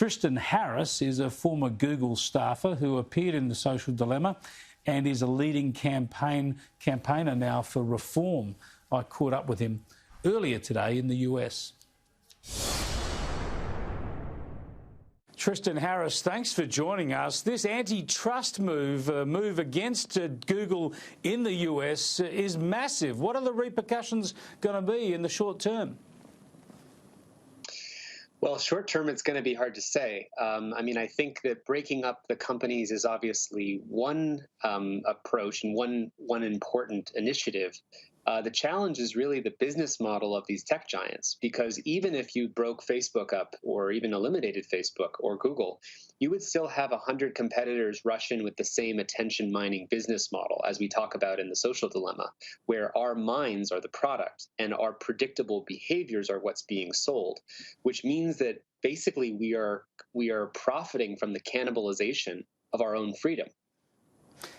Tristan Harris is a former Google staffer who appeared in The Social Dilemma and is a leading campaigner now for reform. I caught up with him earlier today in the US. Tristan Harris, thanks for joining us. This antitrust move against Google in the US is massive. What are the repercussions going to be in the short term? Well, short term, it's going to be hard to say. I think that breaking up the companies is obviously one approach and one important initiative. The challenge is really the business model of these tech giants, because even if you broke Facebook up or even eliminated Facebook or Google, you would still have 100 competitors rush in with the same attention mining business model, as we talk about in The Social Dilemma, where our minds are the product and our predictable behaviors are what's being sold, which means that basically we are profiting from the cannibalization of our own freedom.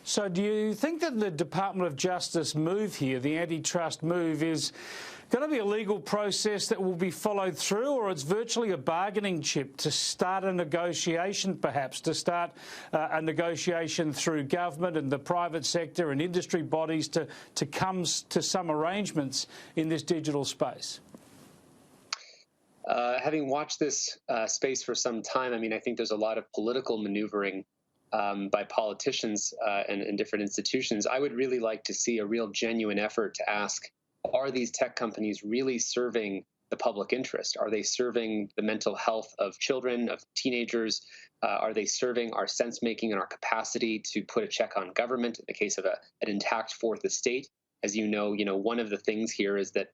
So do you think that the Department of Justice move here, the antitrust move, is going to be a legal process that will be followed through, or it's virtually a bargaining chip to start a negotiation, perhaps, to start a negotiation through government and the private sector and industry bodies to come to some arrangements in this digital space? Having watched this space for some time, I think there's a lot of political maneuvering by politicians and different institutions. I would really like to see a real genuine effort to ask, are these tech companies really serving the public interest? Are they serving the mental health of children, of teenagers? Are they serving our sense-making and our capacity to put a check on government in the case of an intact fourth estate? As you know, one of the things here is that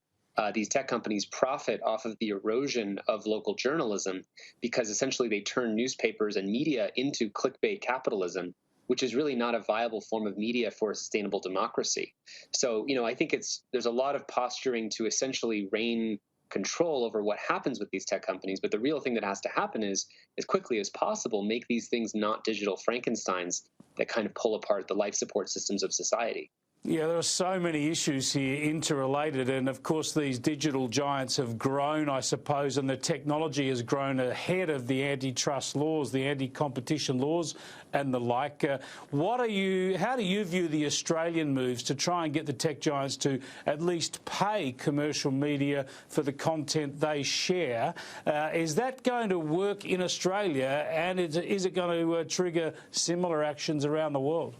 these tech companies profit off of the erosion of local journalism, because essentially they turn newspapers and media into clickbait capitalism, which is really not a viable form of media for a sustainable democracy. So, I think there's a lot of posturing to essentially rein control over what happens with these tech companies. But the real thing that has to happen is, as quickly as possible, make these things not digital Frankensteins that kind of pull apart the life support systems of society. Yeah, there are so many issues here interrelated, and of course these digital giants have grown, I suppose, and the technology has grown ahead of the antitrust laws, the anti-competition laws and the like. How do you view the Australian moves to try and get the tech giants to at least pay commercial media for the content they share? Is that going to work in Australia, and is it going to trigger similar actions around the world?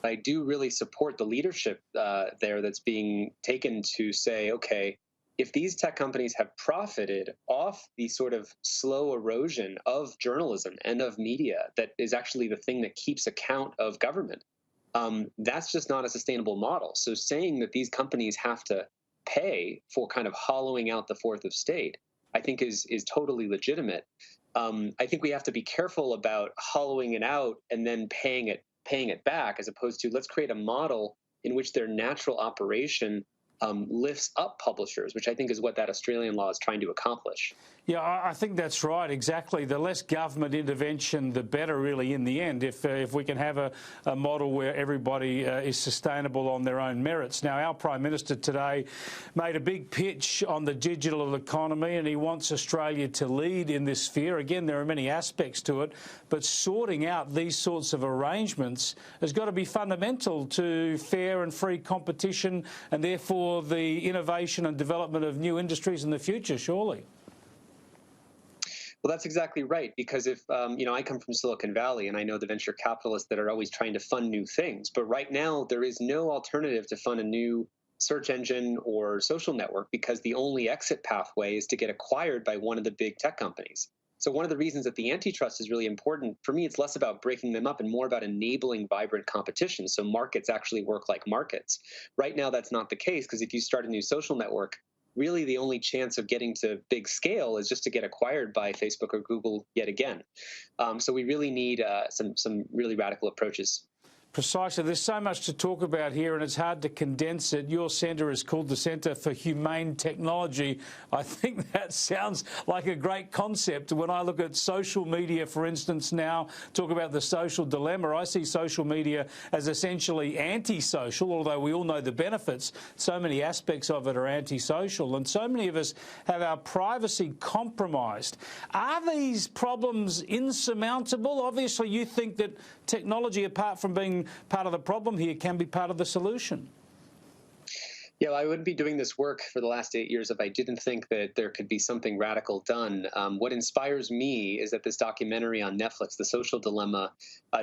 I do really support the leadership there that's being taken to say, okay, if these tech companies have profited off the sort of slow erosion of journalism and of media that is actually the thing that keeps account of government, that's just not a sustainable model. So saying that these companies have to pay for kind of hollowing out the fourth estate, I think is totally legitimate. I think we have to be careful about hollowing it out and then paying it back, as opposed to let's create a model in which their natural operation lifts up publishers, which I think is what that Australian law is trying to accomplish. Yeah, I think that's right, exactly. The less government intervention, the better, really, in the end, if we can have a model where everybody is sustainable on their own merits. Now, our Prime Minister today made a big pitch on the digital economy, and he wants Australia to lead in this sphere. Again, there are many aspects to it, but sorting out these sorts of arrangements has got to be fundamental to fair and free competition, and therefore the innovation and development of new industries in the future, surely. Well, that's exactly right, because if, I come from Silicon Valley and I know the venture capitalists that are always trying to fund new things. But right now, there is no alternative to fund a new search engine or social network, because the only exit pathway is to get acquired by one of the big tech companies. So one of the reasons that the antitrust is really important, for me, it's less about breaking them up and more about enabling vibrant competition, so markets actually work like markets. Right now, that's not the case, because if you start a new social network, really the only chance of getting to big scale is just to get acquired by Facebook or Google yet again. So we really need some really radical approaches. Precisely. There's so much to talk about here, and it's hard to condense it. Your centre is called the Centre for Humane Technology. I think that sounds like a great concept. When I look at social media, for instance, now, talk about the social dilemma, I see social media as essentially antisocial, although we all know the benefits. So many aspects of it are antisocial, and so many of us have our privacy compromised. Are these problems insurmountable? Obviously, you think that technology, apart from being part of the problem here, can be part of the solution. Yeah, well, I wouldn't be doing this work for the last 8 years if I didn't think that there could be something radical done. What inspires me is that this documentary on Netflix, The Social Dilemma,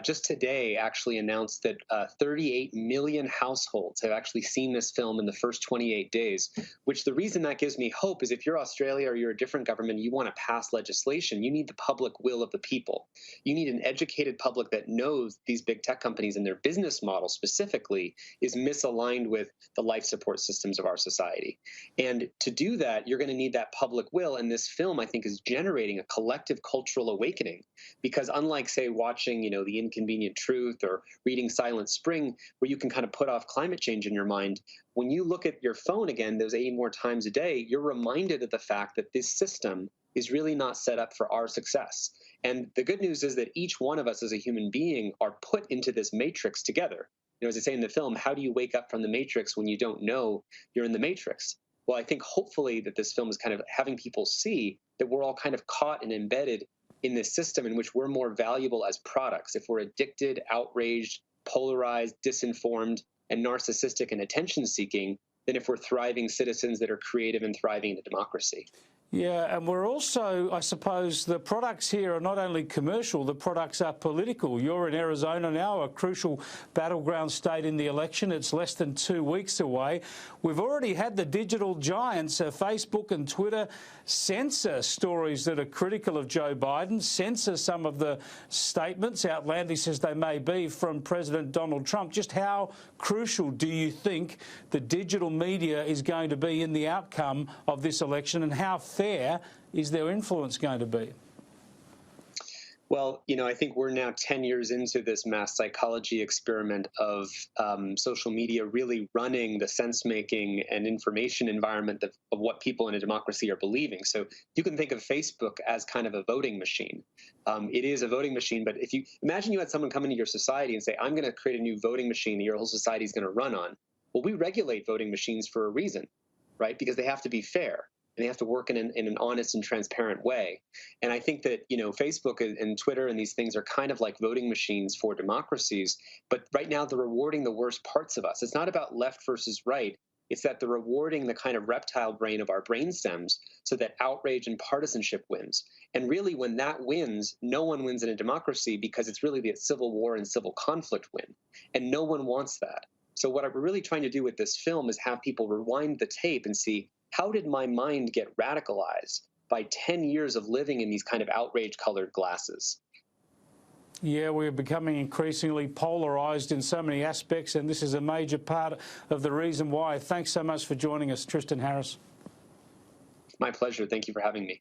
just today actually announced that 38 million households have actually seen this film in the first 28 days, which the reason that gives me hope is if you're Australia or you're a different government, you want to pass legislation, you need the public will of the people. You need an educated public that knows these big tech companies and their business model specifically is misaligned with the life support systems of our society. And to do that, you're going to need that public will. And this film, I think, is generating a collective cultural awakening because unlike, say, watching, The Inconvenient Truth or reading Silent Spring, where you can kind of put off climate change in your mind, when you look at your phone again, those 80 more times a day, you're reminded of the fact that this system is really not set up for our success. And the good news is that each one of us as a human being are put into this matrix together. As I say in the film, how do you wake up from the matrix when you don't know you're in the matrix? Well, I think hopefully that this film is kind of having people see that we're all kind of caught and embedded in this system in which we're more valuable as products. If we're addicted, outraged, polarized, disinformed, and narcissistic and attention-seeking, than if we're thriving citizens that are creative and thriving in a democracy. Yeah, and we're also, I suppose, the products here are not only commercial, the products are political. You're in Arizona now, a crucial battleground state in the election. It's less than 2 weeks away. We've already had the digital giants, Facebook and Twitter, censor stories that are critical of Joe Biden, censor some of the statements, outlandish as they may be, from President Donald Trump. Just how crucial do you think the digital media is going to be in the outcome of this election, and how fair is their influence going to be? Well, I think we're now 10 years into this mass psychology experiment of social media really running the sense-making and information environment of what people in a democracy are believing. So you can think of Facebook as kind of a voting machine. It is a voting machine, but if you imagine you had someone come into your society and say, I'm going to create a new voting machine that your whole society is going to run on. Well, we regulate voting machines for a reason, right? Because they have to be fair. And they have to work in an honest and transparent way. And I think that, Facebook and Twitter and these things are kind of like voting machines for democracies. But right now, they're rewarding the worst parts of us. It's not about left versus right. It's that they're rewarding the kind of reptile brain of our brain stems so that outrage and partisanship wins. And really, when that wins, no one wins in a democracy because it's really the civil war and civil conflict win. And no one wants that. So what we're really trying to do with this film is have people rewind the tape and see, how did my mind get radicalized by 10 years of living in these kind of outrage-colored glasses? Yeah, we're becoming increasingly polarised in so many aspects, and this is a major part of the reason why. Thanks so much for joining us, Tristan Harris. My pleasure. Thank you for having me.